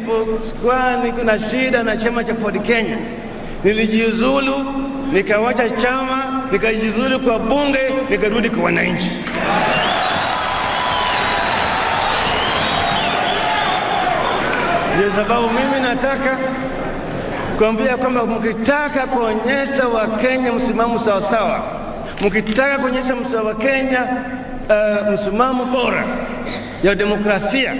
nilipokuwa niko na shida na chama cha Ford Kenya, nilijiuzulu, nikawacha chama, nikajiuzulu kwa bunge, nikarudi kwa wananchi. Ndio sababu mimi nataka kuambia kwamba mkitaka kuonyesha Wakenya msimamo sawa sawa, mkitaka kuonyesha Wakenya msimamo bora ya demokrasia,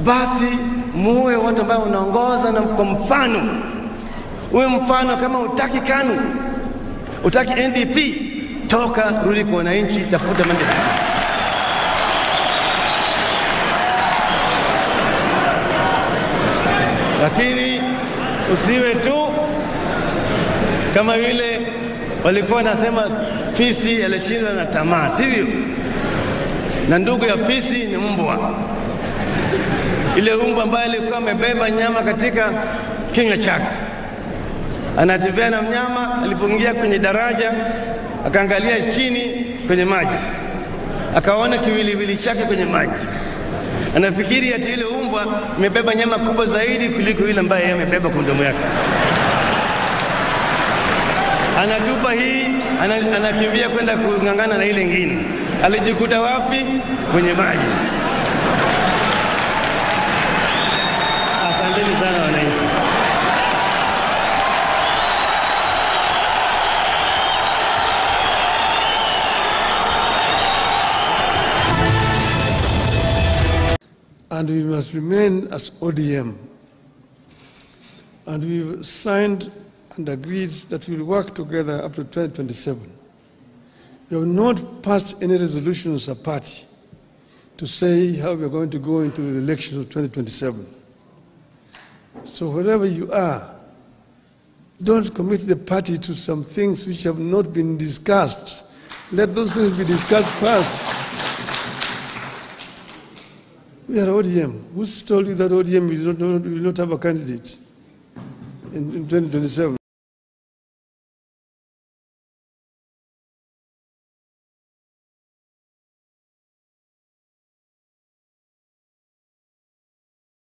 basi muwe watu ambao unaongoza na kwa mfano. Uwe mfano. Kama utaki KANU, utaki NDP, toka, rudi kwa wananchi, tafuta maendeleo. Lakini usiwe tu kama vile walikuwa nasema fisi alishinda na tamaa, sivyo? Na ndugu ya fisi ni mbwa. Ile mbwa ambaye alikuwa amebeba nyama katika kinywa chake, anatembea na mnyama, alipoingia kwenye daraja akaangalia chini kwenye maji, akaona kiwiliwili chake kwenye maji. Anafikiri ati ile mbwa imebeba nyama kubwa zaidi kuliko ile ambaye amebeba kwa mdomo yake. Anatupa hii, anakimbia kwenda kungangana na ile nyingine. Alijikuta wapi? Kwenye maji. Asanteni sana wananchi. And we must remain as ODM. And we've signed and agreed that we'll work together up to 2027. We have not passed any resolution as a party to say how we're going to go into the election of 2027. So wherever you are, don't commit the party to some things which have not been discussed. Let those things be discussed first. We are ODM. Who's told you that ODM will not have a candidate in 2027?